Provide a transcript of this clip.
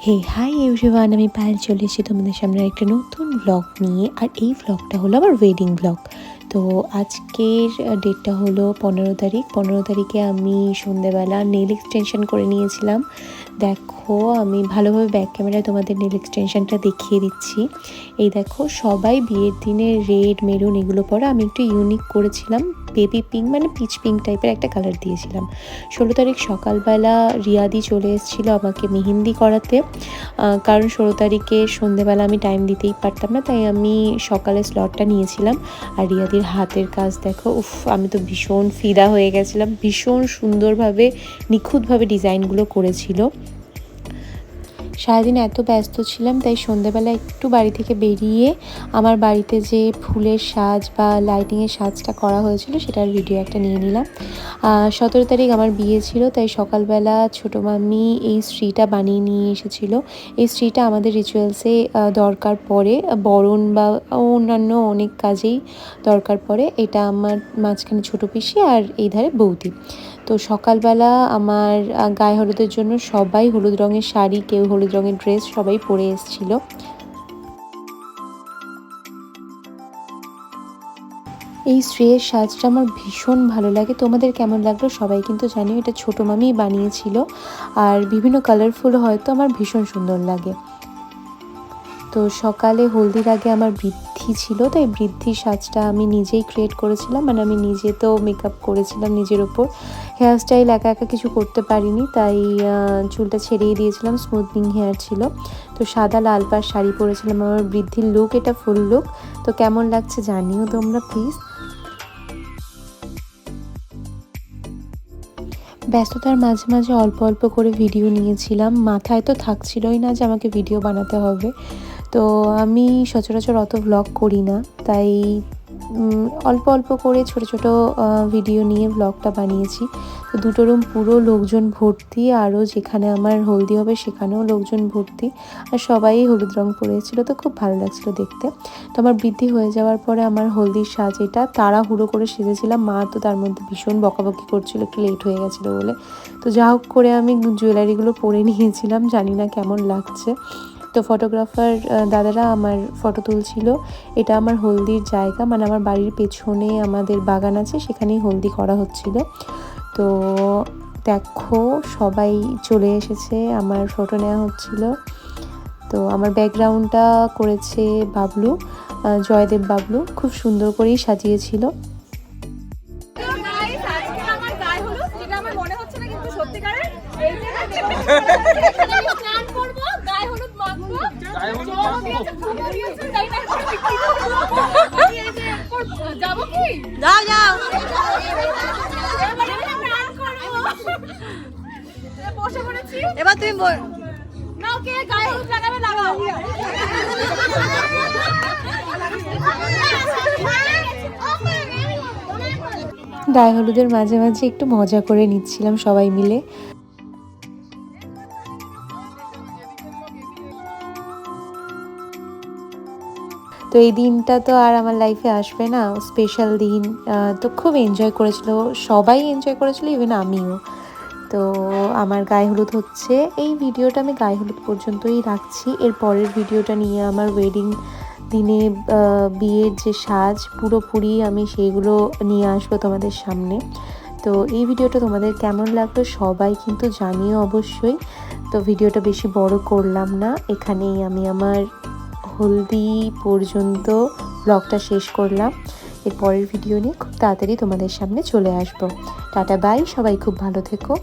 হে hi everyone, আমি পায়েল চলে এসেছি তোমাদের সামনে একটা নতুন ব্লগ নিয়ে। আর এই ব্লগটা হলো আমার ওয়েডিং ব্লগ। তো আজকের ডেটটা হলো 15 তারিখ। 15 তারিখে আমি সন্ধেবেলা নেল এক্সটেনশন করে নিয়েছিলাম। দেখো, আমি ভালোভাবে ব্যাক ক্যামেরায় তোমাদের নেল এক্সটেনশনটা দেখিয়ে দিচ্ছি। এই দেখো, সবাই বিয়ের দিনে রেড মেরুন এগুলো পরে, আমি একটু ইউনিক করেছিলাম। বেবি পিঙ্ক মানে পিচ পিঙ্ক টাইপের একটা কালার দিয়েছিলাম। 16 তারিখ সকালবেলা রিয়াদি চলে এসেছিলো আমাকে মেহেন্দি করাতে। কারণ 16 তারিখে সন্ধেবেলা আমি টাইম দিতেই পারতাম না, তাই আমি সকালে স্লটটা নিয়েছিলাম। আর রিয়াদির হাতের কাজ দেখো, আমি তো ভীষণ ফিদা হয়ে গেছিলাম। ভীষণ সুন্দরভাবে নিখুঁতভাবে ডিজাইনগুলো করেছিল। সারাদিন এত ব্যস্ত ছিলাম, তাই সন্ধেবেলা একটু বাড়ি থেকে বেরিয়ে আমার বাড়িতে যে ফুলের সাজ বা লাইটিংয়ের সাজটা করা হয়েছিল সেটার ভিডিও একটা নিয়ে নিলাম। 17 তারিখ আমার বিয়ে ছিল, তাই সকালবেলা ছোটো মামি এই স্ট্রিটা বানিয়ে নিয়ে এসেছিলো। এই স্ট্রিটা আমাদের রিচুয়ালসে দরকার পড়ে, বরণ বা অন্যান্য অনেক কাজেই দরকার পড়ে। এটা আমার মাঝখানে ছোটো পিসি আর এই ধারে বৌদি। তো সকালবেলা আমার গায়ে হলুদের জন্য সবাই হলুদ রঙের শাড়ি, কেউ হলুদ রঙের ড্রেস সবাই পরে এসেছিল। এই স্ট্রের সাজটা আমার ভীষণ ভালো লাগে। তোমাদের কেমন লাগলো সবাই কিন্তু জানিও। এটা ছোটো মামিই বানিয়েছিল, আর বিভিন্ন কালারফুল হয়তো আমার ভীষণ সুন্দর লাগে। তো সকালে হলদির আগে আমার বৃদ্ধি ছিল, তাই বৃদ্ধির সাজটা আমি নিজেই ক্রিয়েট করেছিলাম। মানে আমি নিজে তো মেকআপ করেছিলাম নিজের ওপর। হেয়ার স্টাইল একা একা কিছু করতে পারিনি, তাই চুলটা ছেড়েই দিয়েছিলাম। স্মুথনিং হেয়ার ছিল। তো সাদা লাল পাড় শাড়ি পরেছিলাম। আমার বৃদ্ধির লুক এটা ফুল লুক। তো কেমন লাগছে জানিও তোমরা প্লিজ। ব্যস্ততার মাঝে মাঝে অল্প অল্প করে ভিডিও নিয়েছিলাম। মাথায় তো থাকছিলই না যে আমাকে ভিডিও বানাতে হবে। তো আমি সচরাচর অত ভ্লগ করি না, তাই অল্প অল্প করে ছোট ছোট ভিডিও নিয়ে ব্লগটা বানিয়েছি। তো দুটো রুম পুরো লোকজন ভর্তি, আরও যেখানে আমার হলদি হবে সেখানেও লোকজন ভর্তি। আর সবাই হলুদ রং পরেছিল, তো খুব ভালো লাগছিলো দেখতে। তো আমার বৃদ্ধি হয়ে যাওয়ার পরে আমার হলদির সাজ এটা তাড়াহুড়ো করে সেজেছিলাম। মা তো তার মধ্যে ভীষণ বকাবকি করছিল, একটু লেট হয়ে গেছিলো বলে। তো যা হোক করে আমি জুয়েলারিগুলো পরে নিয়েছিলাম, জানি না কেমন লাগছে। তো ফটোগ্রাফার দাদারা আমার ফটো তুলছিল। এটা আমার হলদির জায়গা, মানে আমার বাড়ির পেছনে আমাদের বাগান আছে, সেখানেই হলদি করা হচ্ছিল। তো দেখো, সবাই চলে এসেছে, আমার ফটো নেওয়া হচ্ছিল। তো আমার ব্যাকগ্রাউন্ডটা করেছে বাবলু, জয়দেব বাবলু, খুব সুন্দর করেই সাজিয়েছিল। এবার তুমি গায়ে হলুদের মাঝে মাঝে একটু মজা করে নিচ্ছিলাম সবাই মিলে। তো এই দিনটা তো আর আমার লাইফে আসবে না, স্পেশাল দিন। তো খুব এনজয় করেছিল, সবাই এনজয় করেছিল, ইভেন আমিও। তো আমার গায়ে হলুদ হচ্ছে। এই ভিডিওটা আমি গায়ে হলুদ পর্যন্তই রাখছি। এর পরের ভিডিওটা নিয়ে আমার ওয়েডিং দিনে বিয়ের যে সাজ পুরোপুরি আমি সেইগুলো নিয়ে আসবো তোমাদের সামনে। তো এই ভিডিওটা তোমাদের কেমন লাগলো সবাই কিন্তু জানিও অবশ্যই। তো ভিডিওটা বেশি বড় করলাম না, এখানেই আমি আমার হলদি পর্যন্ত ব্লগটা শেষ করলাম। এর পরের ভিডিও নিয়ে খুব তাড়াতাড়ি তোমাদের সামনে চলে আসবো। টাটা বাই, সবাই খুব ভালো থেকো।